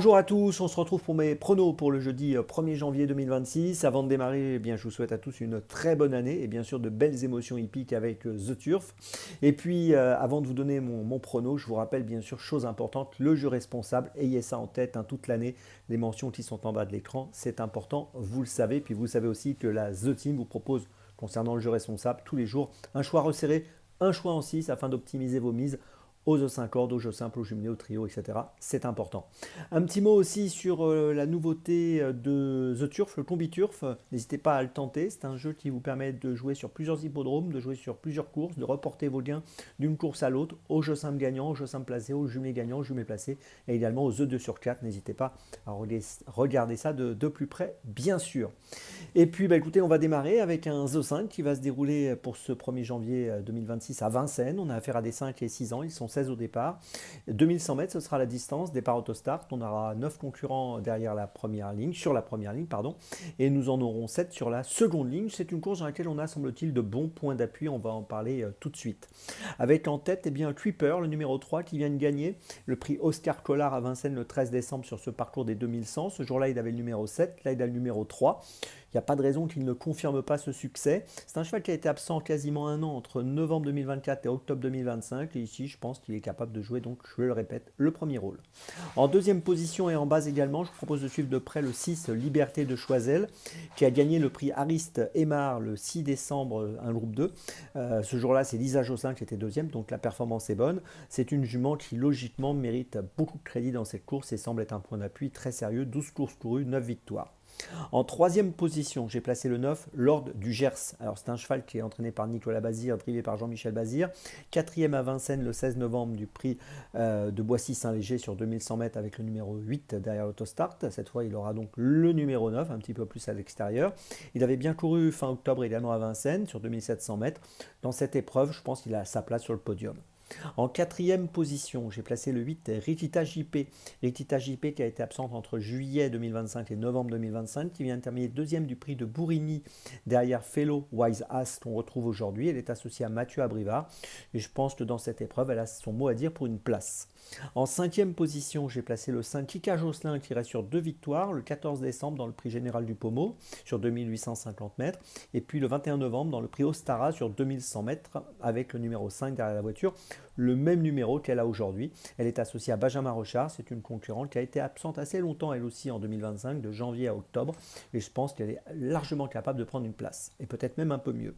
Bonjour à tous, on se retrouve pour mes pronos pour le jeudi 1er janvier 2026. Avant de démarrer, eh bien, je vous souhaite à tous une très bonne année et bien sûr de belles émotions hippiques avec The Turf. Et puis, avant de vous donner mon prono, je vous rappelle bien sûr, chose importante, le jeu responsable. Ayez ça en tête hein, toute l'année. Les mentions qui sont en bas de l'écran, c'est important, vous le savez. Puis vous savez aussi que la The Team vous propose, concernant le jeu responsable, tous les jours, un choix resserré, un choix en 6 afin d'optimiser vos mises aux œufs 5 cordes, aux jeux simples, aux jumelés, aux trios, etc. C'est important. Un petit mot aussi sur la nouveauté de The Turf, le combi turf. N'hésitez pas à le tenter. C'est un jeu qui vous permet de jouer sur plusieurs hippodromes, de jouer sur plusieurs courses, de reporter vos gains d'une course à l'autre, aux jeux simples gagnants, aux jeux simples placés, aux jumelés gagnants, aux jumelés placés, et également aux œufs 2 sur 4. N'hésitez pas à regarder ça de plus près, bien sûr. Et puis, bah, écoutez, on va démarrer avec un The 5 qui va se dérouler pour ce 1er janvier 2026 à Vincennes. On a affaire à des 5 et 6 ans, ils sont 16 au départ. 2100 mètres, ce sera la distance, départ autostart. On aura 9 concurrents derrière la première ligne, sur la première ligne, pardon, et nous en aurons 7 sur la seconde ligne. C'est une course dans laquelle on a, semble-t-il, de bons points d'appui. On va en parler tout de suite. Avec en tête, eh bien, Creeper, le numéro 3, qui vient de gagner le prix Oscar Collard à Vincennes le 13 décembre sur ce parcours des 2100. Ce jour-là, il avait le numéro 7, là, il a le numéro 3. Il n'y a pas de raison qu'il ne confirme pas ce succès. C'est un cheval qui a été absent quasiment un an entre novembre 2024 et octobre 2025. Et ici, je pense qu'il est capable de jouer, donc je le répète, le premier rôle. En deuxième position et en base également, je vous propose de suivre de près le 6 Liberté de Choiseul, qui a gagné le prix Ariste Aymar le 6 décembre, un groupe 2. Ce jour-là, c'est Lisa Josselin qui était deuxième, donc la performance est bonne. C'est une jument qui, logiquement, mérite beaucoup de crédit dans cette course et semble être un point d'appui très sérieux. 12 courses courues, 9 victoires. En troisième position, j'ai placé le 9, Lord du Gers. Alors c'est un cheval qui est entraîné par Nicolas Bazir, drivé par Jean-Michel Bazir. Quatrième à Vincennes le 16 novembre du prix de Boissy-Saint-Léger sur 2100 mètres avec le numéro 8 derrière l'autostart. Cette fois, il aura donc le numéro 9, un petit peu plus à l'extérieur. Il avait bien couru fin octobre également à Vincennes sur 2700 mètres. Dans cette épreuve, je pense qu'il a sa place sur le podium. En quatrième position, j'ai placé le 8 Ritita JP. Ritita JP qui a été absente entre juillet 2025 et novembre 2025, qui vient de terminer deuxième du prix de Bourigny derrière Fellow Wise Ass qu'on retrouve aujourd'hui. Elle est associée à Mathieu Abrivard et je pense que dans cette épreuve, elle a son mot à dire pour une place. En cinquième position, j'ai placé le 5 Kika Josselin qui reste sur 2 victoires le 14 décembre dans le prix général du Pommeau sur 2850 mètres et puis le 21 novembre dans le prix Ostara sur 2100 mètres avec le numéro 5 derrière la voiture, le même numéro qu'elle a aujourd'hui. Elle est associée à Benjamin Rochard, c'est une concurrente qui a été absente assez longtemps elle aussi en 2025, de janvier à octobre, et je pense qu'elle est largement capable de prendre une place, et peut-être même un peu mieux.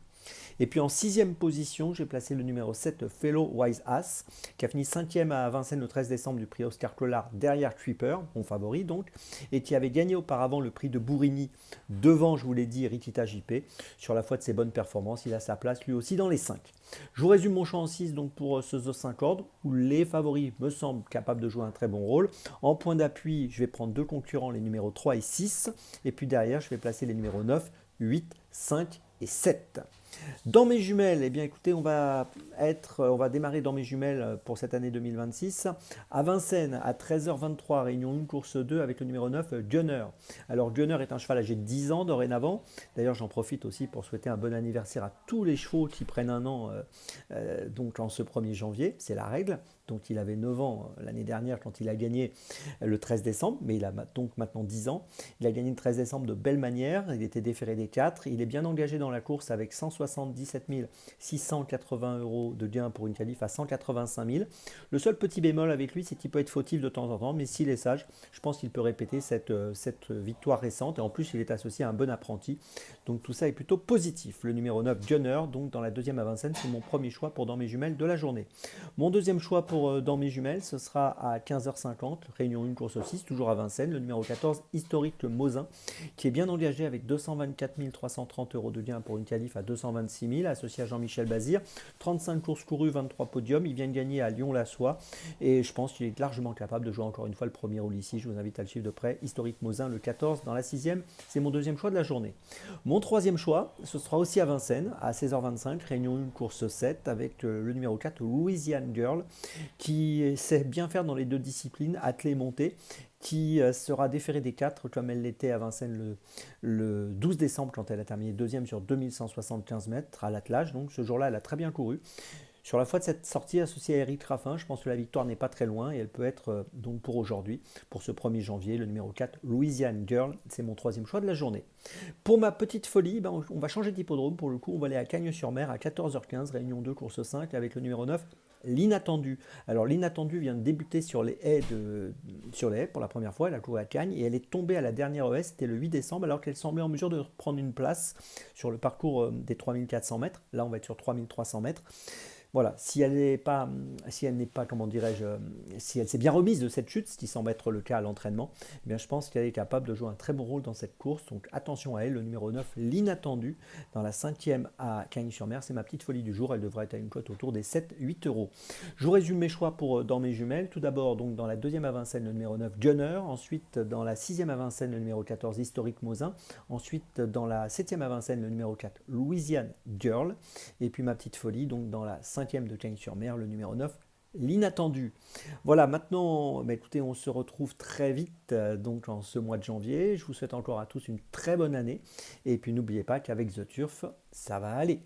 Et puis en sixième position, j'ai placé le numéro 7, Fellow Wise Ass, qui a fini cinquième à Vincennes le 13 décembre du prix Oscar Collard derrière Creeper, mon favori donc, et qui avait gagné auparavant le prix de Bourigny devant, je vous l'ai dit, Ritita JP. Sur la foi de ses bonnes performances, il a sa place lui aussi dans les 5. Je vous résume mon choix en 6 donc pour ce The 5 ordre, où les favoris me semblent capables de jouer un très bon rôle. En point d'appui, je vais prendre deux concurrents, les numéros 3 et 6, et puis derrière, je vais placer les numéros 9, 8, 5 et 7. Dans mes jumelles, eh bien écoutez, on va démarrer dans mes jumelles pour cette année 2026 à Vincennes à 13h23, réunion 1, course 2 avec le numéro 9, Gunner. Alors Gunner est un cheval âgé de 10 ans dorénavant. D'ailleurs, j'en profite aussi pour souhaiter un bon anniversaire à tous les chevaux qui prennent un an donc en ce 1er janvier, c'est la règle. Donc il avait 9 ans l'année dernière quand il a gagné le 13 décembre, mais il a donc maintenant 10 ans. Il a gagné le 13 décembre de belle manière, il était déféré des 4, il est bien engagé dans la course avec 177 680 euros de gain pour une qualif à 185 000. Le seul petit bémol avec lui, c'est qu'il peut être fautif de temps en temps, mais s'il est sage, je pense qu'il peut répéter cette victoire récente, et en plus il est associé à un bon apprenti, donc tout ça est plutôt positif. Le numéro 9, Gunner, donc dans la deuxième à Vincennes, c'est mon premier choix pour dans mes jumelles de la journée. Mon deuxième choix pour dans mes jumelles, ce sera à 15h50, réunion 1, course 6, toujours à Vincennes, le numéro 14, Historique Mosin, qui est bien engagé avec 224 330 euros de gain pour une qualif à 226 000, associé à Jean-Michel Bazir, 35 courses courues, 23 podiums, il vient de gagner à Lyon-la-Soie, et je pense qu'il est largement capable de jouer encore une fois le premier rôle ici, je vous invite à le suivre de près, Historique Mosin, le 14 dans la 6e, c'est mon deuxième choix de la journée. Mon troisième choix, ce sera aussi à Vincennes, à 16h25, réunion 1, course 7, avec le numéro 4, Louisiane Girl, qui sait bien faire dans les deux disciplines, attelé monté, qui sera déférée des 4 comme elle l'était à Vincennes le 12 décembre quand elle a terminé deuxième sur 2175 mètres à l'attelage. Donc ce jour-là, elle a très bien couru. Sur la foi de cette sortie associée à Eric Raffin, je pense que la victoire n'est pas très loin et elle peut être donc pour aujourd'hui, pour ce 1er janvier, le numéro 4, Louisiane Girl, c'est mon troisième choix de la journée. Pour ma petite folie, ben, on va changer d'hippodrome. Pour le coup, on va aller à Cagnes-sur-Mer à 14h15, réunion 2, course 5, avec le numéro 9, l'Inattendu. Alors l'Inattendu vient de débuter sur les haies pour la première fois, elle a couru à Cagnes et elle est tombée à la dernière haie, c'était le 8 décembre, alors qu'elle semblait en mesure de prendre une place sur le parcours des 3400 mètres. Là, on va être sur 3300 mètres. Voilà, si elle n'est pas, comment dirais-je, si elle s'est bien remise de cette chute, ce qui semble être le cas à l'entraînement, eh bien je pense qu'elle est capable de jouer un très bon rôle dans cette course. Donc attention à elle, le numéro 9, l'Inattendu, dans la 5e à Cagnes-sur-Mer, c'est ma petite folie du jour, elle devrait être à une cote autour des 7-8 euros. Je vous résume mes choix dans mes jumelles. Tout d'abord, donc dans la 2e à Vincennes, le numéro 9, Gunner, ensuite dans la 6e à Vincennes, le numéro 14, Historique Mosin, ensuite dans la 7e à Vincennes, le numéro 4, Louisiane Girl, et puis ma petite folie, donc dans la 5e de Cagnes-sur-Mer, le numéro 9, l'Inattendu. Voilà, maintenant, écoutez, on se retrouve très vite donc en ce mois de janvier. Je vous souhaite encore à tous une très bonne année. Et puis n'oubliez pas qu'avec The Turf, ça va aller.